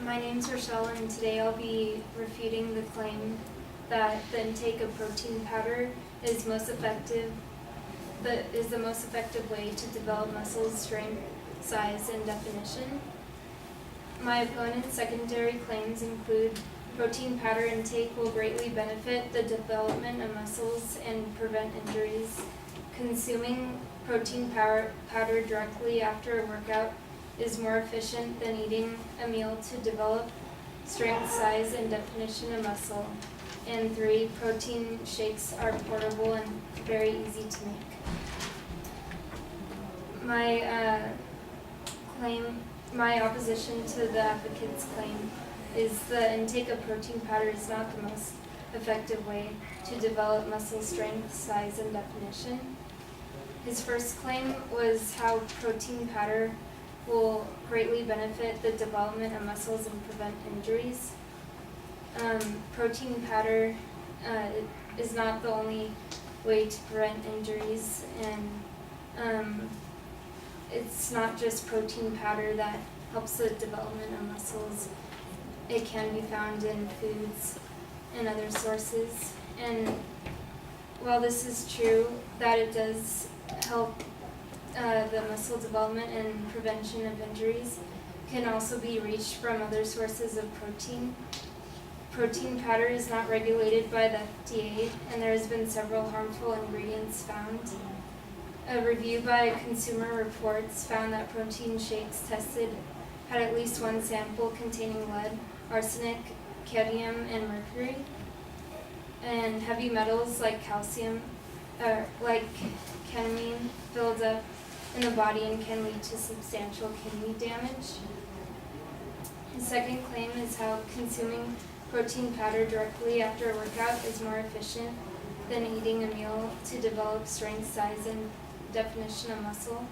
My name's Rocelle, and today I'll be refuting the claim that the intake of protein powder is the most effective way to develop muscle strength, size, and definition. My opponent's secondary claims include protein powder intake will greatly benefit the development of muscles and prevent injuries. Consuming protein powder directly after a workout is more efficient than eating a meal to develop strength, size, and definition of muscle. And 3, protein shakes are portable and very easy to make. My opposition to the advocate's claim is the intake of protein powder is not the most effective way to develop muscle strength, size, and definition. His first claim was how protein powder will greatly benefit the development of muscles and prevent injuries. Protein powder is not the only way to prevent injuries, and it's not just protein powder that helps the development of muscles. It can be found in foods and other sources. And while this is true that it does help the muscle development and prevention of injuries, can also be reached from other sources of protein. Protein powder is not regulated by the FDA, and there has been several harmful ingredients found. A review by Consumer Reports found that protein shakes tested had at least one sample containing lead, arsenic, cadmium, and mercury. And heavy metals like cadmium build up in the body and can lead to substantial kidney damage. His second claim is how consuming protein powder directly after a workout is more efficient than eating a meal to develop strength, size, and definition of muscle.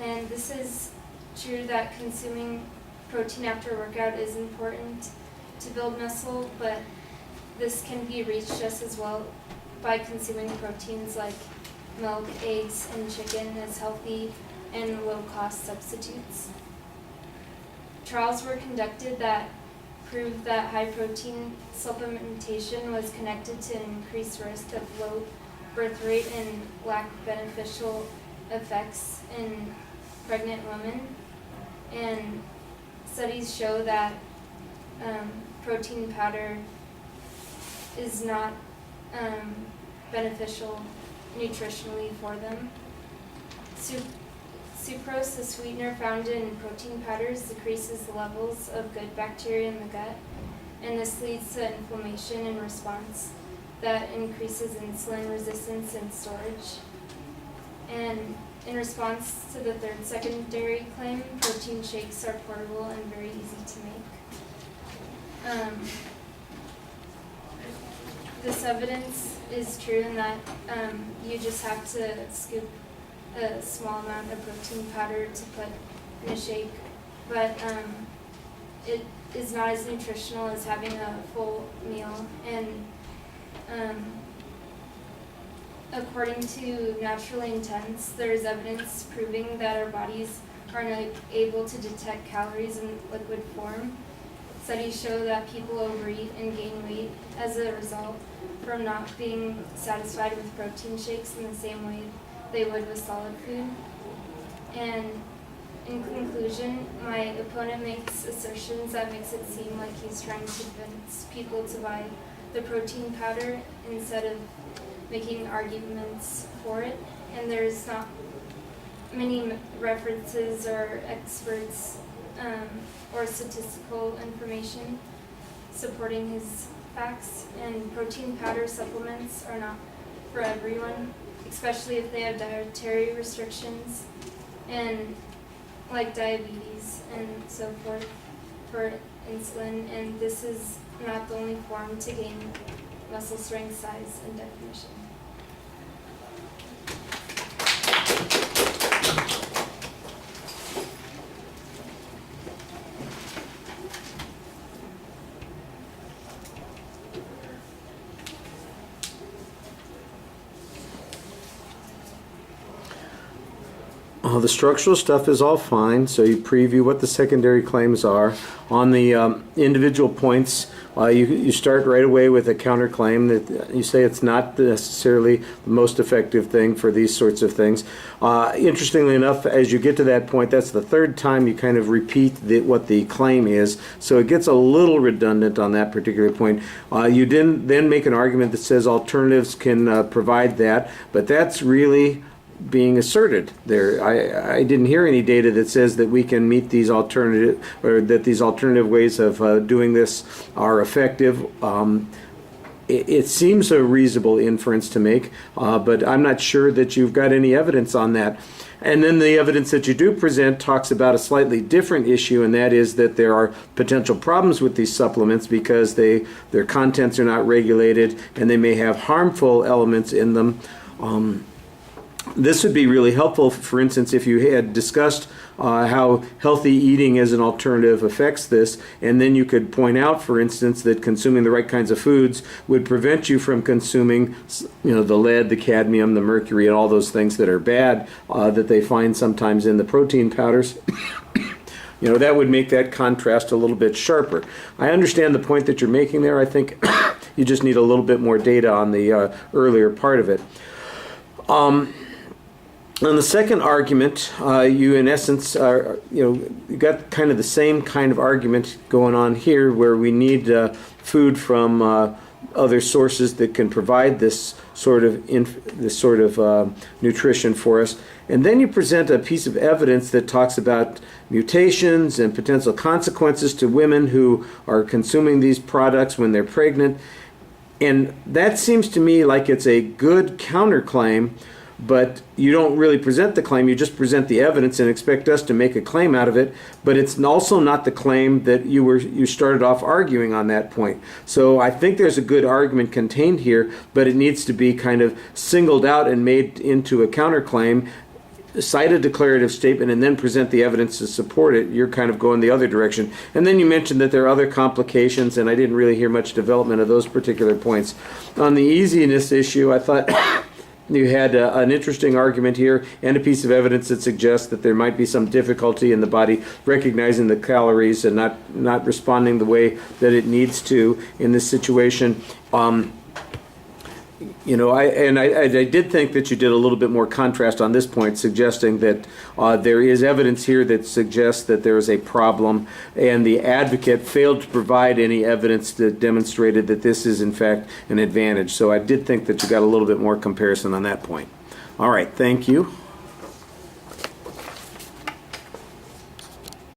And this is true that consuming protein after a workout is important to build muscle, but this can be reached just as well by consuming proteins like milk, eggs, and chicken as healthy and low-cost substitutes. Trials were conducted that proved that high-protein supplementation was connected to an increased risk of low birth rate and lacked beneficial effects in pregnant women. And studies show that protein powder is not beneficial nutritionally for them. Sucrose, the sweetener found in protein powders, decreases the levels of good bacteria in the gut, and this leads to inflammation in response that increases insulin resistance and storage. And in response to the third secondary claim, protein shakes are portable and very easy to make. This evidence is true in that you just have to scoop a small amount of protein powder to put in a shake, but it is not as nutritional as having a full meal. And according to Naturally Intense, there is evidence proving that our bodies are not able to detect calories in liquid form. Studies show that people overeat and gain weight as a result from not being satisfied with protein shakes in the same way they would with solid food. And in conclusion, my opponent makes assertions that makes it seem like he's trying to convince people to buy the protein powder instead of making arguments for it. And there's not many references or experts or statistical information supporting his facts. And protein powder supplements are not for everyone, especially if they have dietary restrictions and like diabetes and so forth for insulin. And this is not the only form to gain muscle strength, size, and definition. The structural stuff is all fine, so you preview what the secondary claims are. On the individual points, you start right away with a counterclaim that you say it's not necessarily the most effective thing for these sorts of things. Interestingly enough, as you get to that point, that's the third time you kind of repeat what the claim is, so it gets a little redundant on that particular point. You then make an argument that says alternatives can provide that, but that's really being asserted there. I didn't hear any data that says that we can meet these alternative, or that these alternative ways of doing this are effective. It seems a reasonable inference to make, but I'm not sure that you've got any evidence on that. And then the evidence that you do present talks about a slightly different issue, and that is that there are potential problems with these supplements because their contents are not regulated and they may have harmful elements in them. This would be really helpful, for instance, if you had discussed how healthy eating as an alternative affects this, and then you could point out, for instance, that consuming the right kinds of foods would prevent you from consuming, the lead, the cadmium, the mercury, and all those things that are bad that they find sometimes in the protein powders. That would make that contrast a little bit sharper. I understand the point that you're making there. I think you just need a little bit more data on the earlier part of it. On the second argument, you in essence are, you got kind of the same kind of argument going on here, where we need food from other sources that can provide this sort of nutrition for us. And then you present a piece of evidence that talks about mutations and potential consequences to women who are consuming these products when they're pregnant. And that seems to me like it's a good counterclaim, but you don't really present the claim, you just present the evidence and expect us to make a claim out of it, but it's also not the claim that you started off arguing on that point. So I think there's a good argument contained here, but it needs to be kind of singled out and made into a counterclaim, cite a declarative statement, and then present the evidence to support it. You're kind of going the other direction. And then you mentioned that there are other complications, and I didn't really hear much development of those particular points. On the easiness issue, I thought you had an interesting argument here and a piece of evidence that suggests that there might be some difficulty in the body recognizing the calories and not responding the way that it needs to in this situation. I did think that you did a little bit more contrast on this point, suggesting that there is evidence here that suggests that there is a problem, and the advocate failed to provide any evidence that demonstrated that this is in fact an advantage. So I did think that you got a little bit more comparison on that point. All right, thank you.